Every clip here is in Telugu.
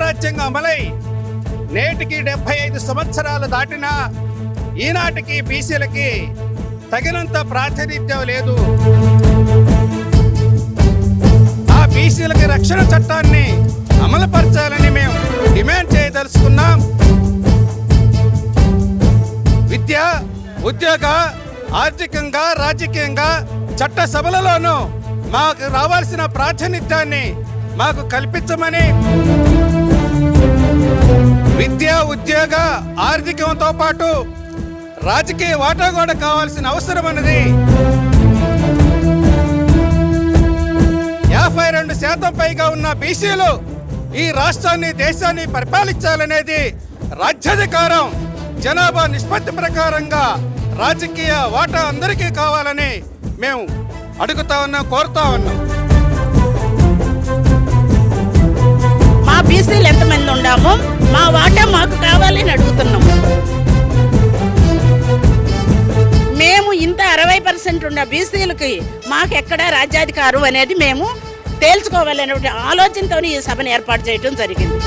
రాజ్యాంగం అమలై నేటికి 75 సంవత్సరాలు దాటినా ఈనాటికి బీసీలకి తగినంత ప్రాతినిధ్యం లేదు. ఆ బీసీలకి రక్షణ చట్టాన్ని అమలుపరచాలని మేము డిమాండ్ చేయదలుచుకున్నాం. విద్య, ఉద్యోగ, ఆర్థికంగా, రాజకీయంగా, చట్ట సభలలోనూ మాకు రావాల్సిన ప్రాతినిధ్యాన్ని మాకు కల్పించమని, విద్య, ఉద్యోగ, ఆర్థికంతో పాటు రాజకీయ వాటా కూడా కావాల్సిన అవసరం అన్నది 52% పైగా ఉన్న బీసీలు ఈ రాష్ట్రాన్ని, దేశాన్ని పరిపాలించాలనేది రాజ్యాధికారం. జనాభా నిష్పత్తి ప్రకారంగా రాజకీయ వాటా అందరికీ కావాలని మేము అడుగుతా ఉన్నాం, కోరుతా ఉన్నాం. మా బీసీలు ఎంతమంది ఉన్నామో మా వాటా మాకు కావాలని అడుగుతున్నాం. మేము ఇంత 60% ఉన్న బీసీలకి మాకెక్కడ రాజ్యాధికారం అనేది మేము తేల్చుకోవాలనే ఆలోచనతో ఈ సభను ఏర్పాటు చేయడం జరిగింది.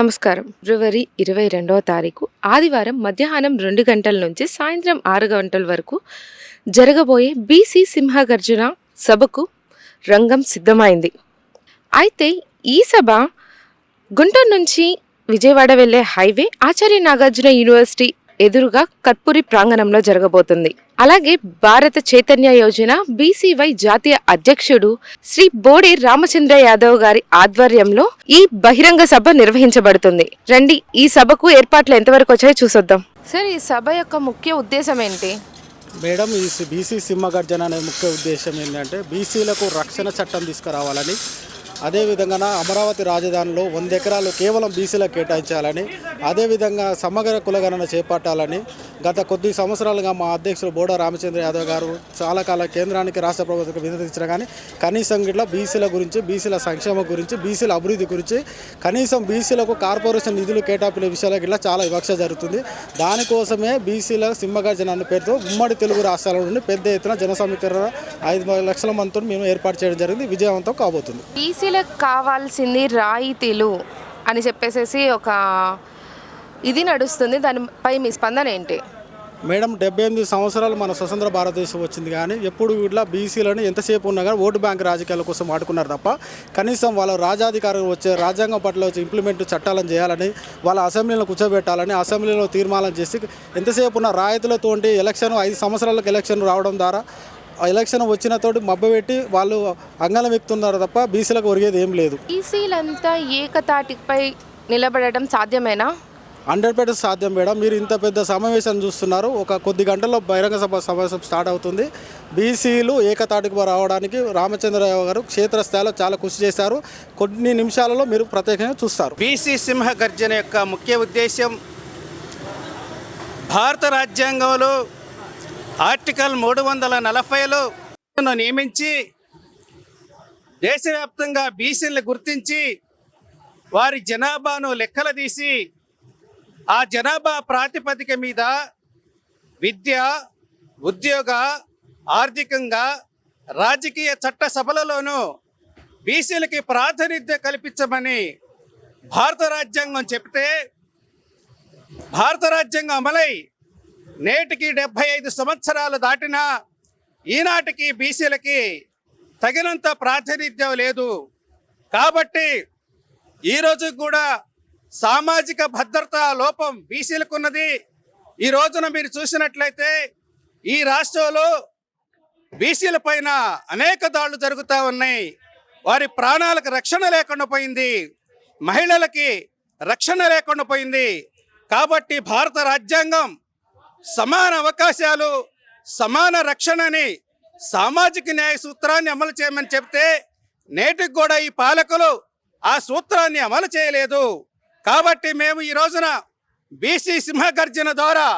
నమస్కారం. ఫిబ్రవరి 22వ తారీఖు ఆదివారం మధ్యాహ్నం 2 గంటల నుంచి సాయంత్రం 6 గంటల వరకు జరగబోయే బీసీ సింహగర్జన సభకు రంగం సిద్ధమైంది. అయితే ఈ సభ గుంటూరు నుంచి విజయవాడ వెళ్లే హైవే ఆచార్య నాగార్జున యూనివర్సిటీ ఎదురుగా కత్పూరి ప్రాంగణంలో జరగబోతుంది. అలాగే భారత చైతన్య యోజన బీసీవై జాతీయ అధ్యక్షుడు శ్రీ బోడే రామచంద్ర యాదవ్ గారి ఆధ్వర్యంలో ఈ బహిరంగ సభ నిర్వహించబడుతుంది. రండి, ఈ సభకు ఏర్పాట్లు ఎంతవరకు వచ్చాయో చూసొద్దాం. సార్, ఈ సభ యొక్క ముఖ్య ఉద్దేశం ఏంటి? మేడం, ఈ బీసీ సింహగర్జన అనే ముఖ్య ఉద్దేశం ఏంటంటే బీసీలకు రక్షణ చట్టం తీసుకురావాలని, అదేవిధంగా అమరావతి రాజధానిలో 100 ఎకరాలు కేవలం బీసీలకు కేటాయించాలని, అదేవిధంగా సమగ్ర కులగణన చేపట్టాలని గత కొద్ది సంవత్సరాలుగా మా అధ్యక్షులు బోడా రామచంద్ర యాదవ్ గారు చాలా కాలం కేంద్రానికి, రాష్ట్ర ప్రభుత్వానికి వినతించిన కానీ కనీసం గిట్లా బీసీల గురించి, బీసీల సంక్షేమం గురించి, బీసీల అభివృద్ధి గురించి, కనీసం బీసీలకు కార్పొరేషన్ నిధులు కేటాయింపుల విషయాలకు ఇట్లా చాలా వివక్ష జరుగుతుంది. దానికోసమే బీసీల సింహగర్జన అనే పేరుతో ఉమ్మడి తెలుగు రాష్ట్రాల నుండి పెద్ద ఎత్తున జన సమీకరణ 5 లక్షల మందితో మేము ఏర్పాటు చేయడం జరిగింది. విజయవంతం కాబోతుంది. బీసీలకు కావాల్సింది రాయితీలు అని చెప్పేసి ఒక ఇది నడుస్తుంది. దానిపై మీ స్పందన ఏంటి? మేడం, 78 సంవత్సరాలు మన స్వతంత్ర భారతదేశం వచ్చింది, కానీ ఎప్పుడు ఇట్లా బీసీలను ఎంతసేపు ఉన్నా కానీ ఓటు బ్యాంక్ రాజకీయాల కోసం వాడుకున్నారు తప్ప కనీసం వాళ్ళ రాజాధికారం వచ్చే రాజ్యాంగం పట్ల వచ్చి ఇంప్లిమెంట్ చట్టాలను చేయాలని, వాళ్ళ అసెంబ్లీలో కూర్చోబెట్టాలని, అసెంబ్లీలో తీర్మానం చేసి ఎంతసేపు ఉన్న రాయితీలతోటి ఎలక్షన్ 5 సంవత్సరాలకు ఎలక్షన్ రావడం ద్వారా ఎలక్షన్ వచ్చిన తోటి మబ్బపెట్టి వాళ్ళు అంగళం ఎక్కుతున్నారు తప్ప బీసీలకు ఒరిగేది ఏం లేదు. బీసీలంతా ఏకతాటిపై నిలబడటం సాధ్యమేనా? 100% సాధ్యం మేడం. మీరు ఇంత పెద్ద సమావేశం చూస్తున్నారు, ఒక కొద్ది గంటల్లో బహిరంగ సమావేశం స్టార్ట్ అవుతుంది. బీసీలు ఏకతాటికి రావడానికి రామచంద్రరావు గారు క్షేత్రస్థాయిలో చాలా కృషి చేశారు. కొన్ని నిమిషాలలో మీరు ప్రత్యేకంగా చూస్తారు. బీసీ సింహగర్జన యొక్క ముఖ్య ఉద్దేశం భారత రాజ్యాంగంలో ఆర్టికల్ 340లో నియమించి దేశవ్యాప్తంగా బీసీలను గుర్తించి వారి జనాభాను లెక్కలు తీసి ఆ జనాభా ప్రాతిపదిక మీద విద్య, ఉద్యోగ, ఆర్థికంగా, రాజకీయ చట్ట సభలలోనూ బీసీలకి ప్రాతినిధ్యం కల్పించమని భారత రాజ్యాంగం చెప్తే, భారత రాజ్యాంగం అమలై నేటికి 75 సంవత్సరాలు దాటినా ఈనాటికి బీసీలకి తగినంత ప్రాతినిధ్యం లేదు. కాబట్టి ఈరోజు కూడా సామాజిక భద్రతా లోపం బీసీలకు ఉన్నది. ఈ రోజున మీరు చూసినట్లయితే ఈ రాష్ట్రంలో బీసీల పైన అనేక దాడులు జరుగుతూ ఉన్నాయి. వారి ప్రాణాలకు రక్షణ లేకుండా పోయింది, మహిళలకి రక్షణ లేకుండా పోయింది. కాబట్టి భారత రాజ్యాంగం సమాన అవకాశాలు, సమాన రక్షణని, సామాజిక న్యాయ సూత్రాన్ని అమలు చేయమని చెప్తే నేటికి కూడా ఈ పాలకులు ఆ సూత్రాన్ని అమలు చేయలేదు. కాబట్టి మేము ఈ రోజున బీసీ సింహగర్జన ద్వారా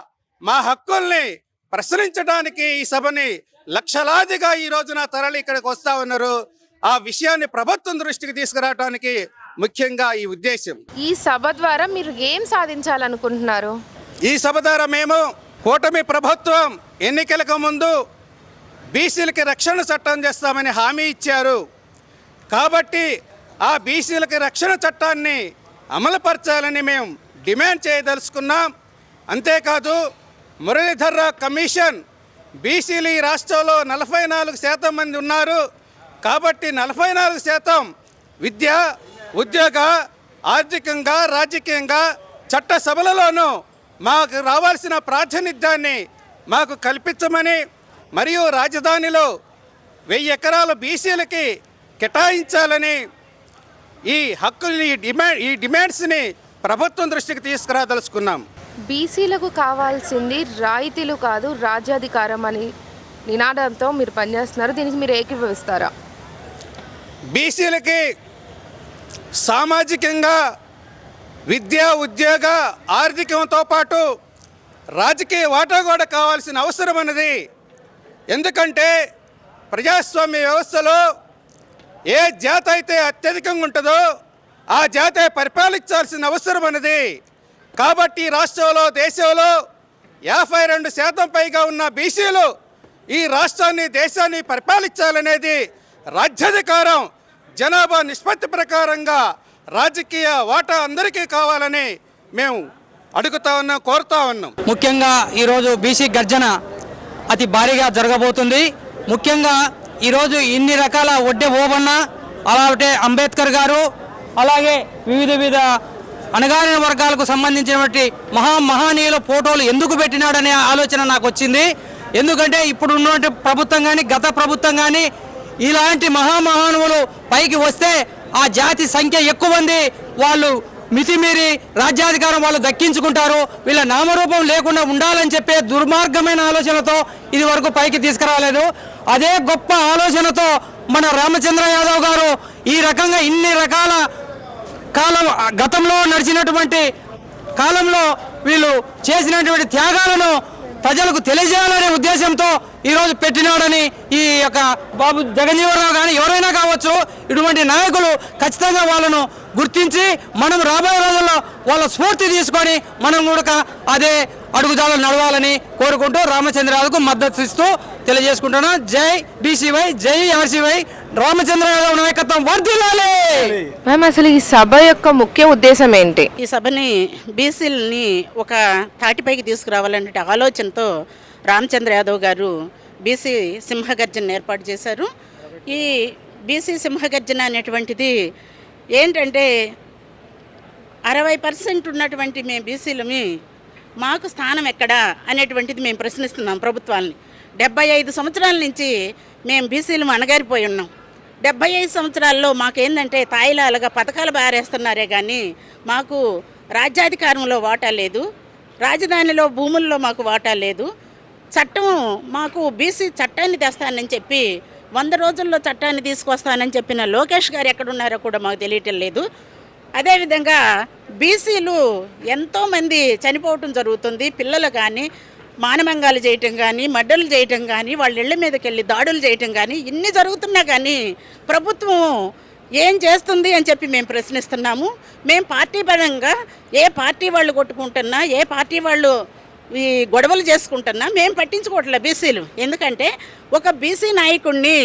మా హక్కుల్ని ప్రశ్నించడానికి ఈ సభని లక్షలాదిగా ఈ రోజున తరలి ఇక్కడికి వస్తూ ఉన్నారు. ఆ విషయాన్ని ప్రభుత్వం దృష్టికి తీసుకురావడానికి ముఖ్యంగా ఈ ఉద్దేశం. ఈ సభ ద్వారా మీరు ఏం సాధించాలనుకుంటున్నారు? ఈ సభ ద్వారా మేము కూటమి ప్రభుత్వం ఎన్నికలకు ముందు బీసీలకి రక్షణ చట్టం చేస్తామని హామీ ఇచ్చారు. కాబట్టి ఆ బీసీలకి రక్షణ చట్టాన్ని అమలుపరచాలని మేము డిమాండ్ చేయదలుచుకున్నాం. అంతేకాదు మురళీధర్రావు కమిషన్ బీసీలు ఈ రాష్ట్రంలో 44% మంది ఉన్నారు కాబట్టి 44% విద్య, ఉద్యోగ, ఆర్థికంగా, రాజకీయంగా, చట్టసభలలోనూ మాకు రావాల్సిన ప్రాతినిధ్యాన్ని మాకు కల్పించమని మరియు రాజధానిలో 1000 ఎకరాలు బీసీలకి కేటాయించాలని ఈ హక్కుల్ని ఈ డిమాండ్స్ని ప్రభుత్వం దృష్టికి తీసుకురాదలుచుకున్నాం. బీసీలకు కావాల్సింది రాయితీలు కాదు రాజ్యాధికారం అని నినాదంతో మీరు పనిచేస్తున్నారు. దీనికి మీరు ఏకీభవిస్తారా? బీసీలకి సామాజికంగా, విద్య, ఉద్యోగ, ఆర్థికంతో పాటు రాజకీయ వాటా కూడా కావాల్సిన అవసరం ఉన్నది. ఎందుకంటే ప్రజాస్వామ్య వ్యవస్థలో ఏ జాతి అయితే అత్యధికంగా ఉంటుందో ఆ జాతి పరిపాలించాల్సిన అవసరం ఉన్నది. కాబట్టి రాష్ట్రంలో, దేశంలో 52% పైగా ఉన్న బీసీలు ఈ రాష్ట్రాన్ని, దేశాన్ని పరిపాలించాలనేది రాజ్యాధికారం జనాభా నిష్పత్తి ప్రకారంగా రాజకీయ వాటా అందరికీ కావాలని మేము అడుగుతా ఉన్నాం, కోరుతా ఉన్నాం. ముఖ్యంగా ఈరోజు బీసీ గర్జన అతి భారీగా జరగబోతుంది. ముఖ్యంగా ఈరోజు ఇన్ని రకాల ఒడ్డె ఓబన్న, అలాగే అంబేద్కర్ గారు, అలాగే వివిధ అణగారిన వర్గాలకు సంబంధించినటువంటి మహానీయుల ఫోటోలు ఎందుకు పెట్టినాడనే ఆలోచన నాకు వచ్చింది. ఎందుకంటే ఇప్పుడు ఉన్నటువంటి ప్రభుత్వం కానీ, గత ప్రభుత్వం కానీ ఇలాంటి మహానువులు పైకి వస్తే ఆ జాతి సంఖ్య ఎక్కువ ఉంది, వాళ్ళు మితిమీరి రాజ్యాధికారం వాళ్ళు దక్కించుకుంటారు, వీళ్ళ నామరూపం లేకుండా ఉండాలని చెప్పే దుర్మార్గమైన ఆలోచనతో ఇది వరకు పైకి తీసుకురాలేదు. అదే గొప్ప ఆలోచనతో మన రామచంద్ర యాదవ్ గారు ఈ రకంగా ఇన్ని రకాల కాలం గతంలో నడిచినటువంటి కాలంలో వీళ్ళు చేసినటువంటి త్యాగాలను ప్రజలకు తెలియజేయాలనే ఉద్దేశంతో ఈరోజు పెట్టినాడని ఈ యొక్క బాబు జగన్జీవనరావు కానీ ఎవరైనా కావచ్చు, ఇటువంటి నాయకులు ఖచ్చితంగా వాళ్ళను గుర్తించి మనం రాబోయే రోజుల్లో వాళ్ళ స్ఫూర్తి తీసుకొని మనం కూడా అదే అడుగుజాడలు నడవాలని కోరుకుంటూ రామచంద్రరావుకు మద్దతు ఇస్తూ తెలియజేసుకుంటున్నాను. జై బీసీవై, జై ఆర్సీవై, రామచంద్ర యాదవ్ నాయకత్వం వర్ధిల్లాలి. మ్యామ్, అసలు ఈ సభ యొక్క ముఖ్య ఉద్దేశం ఏంటి? ఈ సభని బీసీలని ఒక తాటిపైకి తీసుకురావాలనే ఆలోచనతో రామచంద్ర యాదవ్ గారు బీసీ సింహగర్జన ఏర్పాటు చేశారు. ఈ బీసీ సింహగర్జన అనేటువంటిది ఏంటంటే 60% ఉన్నటువంటి మేము బీసీలమి మాకు స్థానం ఎక్కడా అనేటువంటిది మేము ప్రశ్నిస్తున్నాం ప్రభుత్వాన్ని. 75 సంవత్సరాల నుంచి మేము బీసీలు అణగారిపోయి ఉన్నాం. 75 సంవత్సరాల్లో మాకేందంటే తాయిలాలుగా పథకాలు బారేస్తున్నారే కానీ మాకు రాజ్యాధికారంలో వాటా లేదు, రాజధానిలో భూముల్లో మాకు వాటా లేదు. చట్టం మాకు బీసీ చట్టాన్ని తెస్తానని చెప్పి 100 రోజుల్లో చట్టాన్ని తీసుకొస్తానని చెప్పిన లోకేష్ గారు ఎక్కడున్నారో కూడా మాకు తెలియటం లేదు. అదేవిధంగా బీసీలు ఎంతోమంది చనిపోవటం జరుగుతుంది. పిల్లలు కానీ మానభంగాలు చేయటం కానీ, మర్డర్లు చేయటం కానీ, వాళ్ళ ఇళ్ల మీదకి వెళ్ళి దాడులు చేయటం కానీ ఇన్ని జరుగుతున్నా కానీ ప్రభుత్వం ఏం చేస్తుంది అని చెప్పి మేము ప్రశ్నిస్తున్నాము. మేము పార్టీ పరంగా ఏ పార్టీ వాళ్ళు కొట్టుకుంటున్నా, ఏ పార్టీ వాళ్ళు ఈ గొడవలు చేసుకుంటున్నా మేము పట్టించుకోవట్లే బీసీలు. ఎందుకంటే ఒక బీసీ నాయకుడిని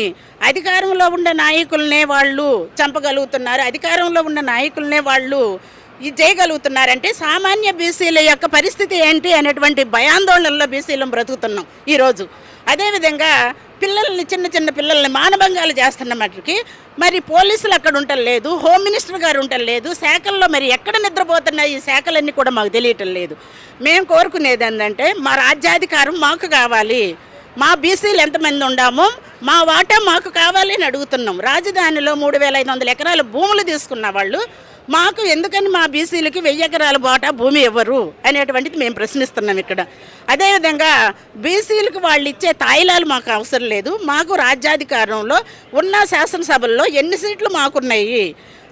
అధికారంలో ఉన్న నాయకులనే వాళ్ళు చంపగలుగుతున్నారు, అధికారంలో ఉన్న నాయకులనే వాళ్ళు ఇది చేయగలుగుతున్నారంటే సామాన్య బీసీల యొక్క పరిస్థితి ఏంటి అనేటువంటి భయాందోళనలో బీసీలను బ్రతుకుతున్నాం ఈరోజు. అదేవిధంగా పిల్లల్ని, చిన్న పిల్లల్ని మానభంగాలు చేస్తున్న మటుకి మరి పోలీసులు అక్కడ ఉండలేదు, హోమ్ మినిస్టర్ గారు ఉండలేదు, శాఖల్లో మరి ఎక్కడ నిద్రపోతున్నాయి ఈ శాఖలన్నీ కూడా మాకు తెలియటం లేదు. మేము కోరుకునేది ఏంటంటే మా రాజ్యాధికారం మాకు కావాలి, మా బీసీలు ఎంతమంది ఉండామో మా వాటా మాకు కావాలి అని అడుగుతున్నాం. రాజధానిలో 3500 ఎకరాల భూములు తీసుకున్న వాళ్ళు మాకు ఎందుకని మా బీసీలకి 1000 ఎకరాల వాటా భూమి ఇవ్వరు అనేటువంటిది మేము ప్రశ్నిస్తున్నాం ఇక్కడ. అదేవిధంగా బీసీలకు వాళ్ళు ఇచ్చే తాయిలాలు మాకు అవసరం లేదు, మాకు రాజ్యాధికారంలో ఉన్న శాసనసభల్లో ఎన్ని సీట్లు మాకున్నాయి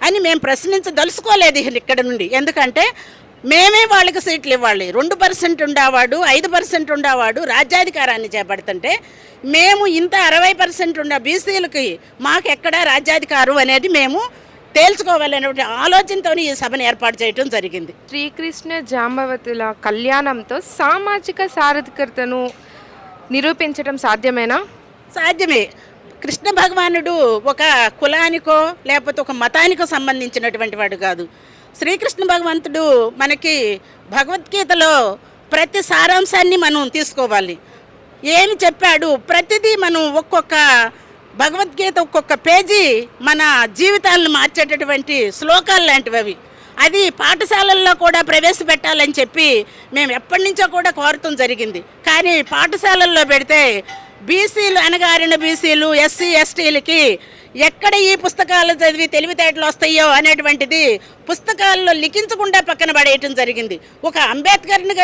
అని మేము ప్రశ్నించదలుచుకోలేదు ఇక్కడ నుండి. ఎందుకంటే మేమే వాళ్ళకి సీట్లు ఇవ్వాలి. 2% ఉండేవాడు, 5% ఉండేవాడు రాజ్యాధికారాన్ని చేపడుతుంటే మేము ఇంత 60% ఉన్న బీసీలకి మాకు ఎక్కడా రాజ్యాధికారం అనేది మేము తేల్చుకోవాలనే ఆలోచనతో ఈ సభను ఏర్పాటు చేయడం జరిగింది. శ్రీకృష్ణ జాంబవతుల కళ్యాణంతో సామాజిక సాధికారతను నిరూపించడం సాధ్యమేనా? సాధ్యమే. కృష్ణ భగవానుడు ఒక కులానికో లేకపోతే ఒక మతానికో సంబంధించినటువంటి వాడు కాదు. శ్రీకృష్ణ భగవంతుడు మనకి భగవద్గీతలో ప్రతి సారాంశాన్ని మనం తీసుకోవాలి. ఏమి చెప్పాడు ప్రతిదీ మనం ఒక్కొక్క భగవద్గీత ఒక్కొక్క పేజీ మన జీవితాలను మార్చేటటువంటి శ్లోకాలు లాంటివి అవి. అది పాఠశాలల్లో కూడా ప్రవేశపెట్టాలని చెప్పి మేము ఎప్పటి నుంచో కూడా కోరటం జరిగింది. కానీ పాఠశాలల్లో పెడితే బీసీలు, అణగారిన బీసీలు, ఎస్సీ ఎస్టీలకి ఎక్కడ ఈ పుస్తకాలు చదివి తెలివితేటలు వస్తాయో అనేటువంటిది పుస్తకాల్లో లిఖించకుండా పక్కన పడేయటం జరిగింది. ఒక అంబేద్కర్ని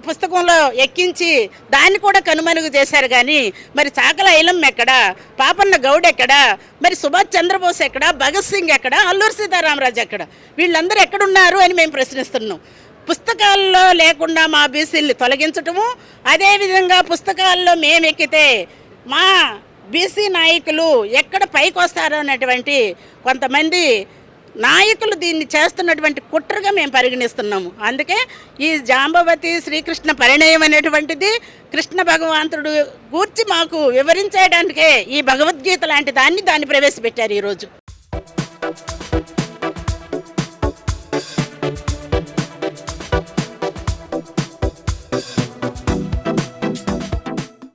పుస్తకంలో ఎక్కించి దాన్ని కూడా కనుమరుగు చేశారు. కానీ మరి చాకల ఐలమ్మ ఎక్కడా, పాపన్న గౌడ్ ఎక్కడా, మరి సుభాష్ చంద్రబోస్ ఎక్కడా, భగత్ సింగ్ ఎక్కడా, అల్లూరి సీతారామరాజు ఎక్కడ, వీళ్ళందరూ ఎక్కడున్నారు అని మేము ప్రశ్నిస్తున్నాం. పుస్తకాల్లో లేకుండా మా బీసీల్ని తొలగించటము, అదేవిధంగా పుస్తకాల్లో మేము ఎక్కితే మా బీసీ నాయకులు ఎక్కడ పైకి వస్తారో అన్నటువంటి కొంతమంది నాయకులు దీన్ని చేస్తున్నటువంటి కుట్రగా మేము పరిగణిస్తున్నాము. అందుకే ఈ జాంబవతి శ్రీకృష్ణ పరిణయం అనేటువంటిది కృష్ణ భగవంతుడు గూర్చి మాకు వివరించడానికే ఈ భగవద్గీత లాంటి దాన్ని ప్రవేశపెట్టారు ఈరోజు.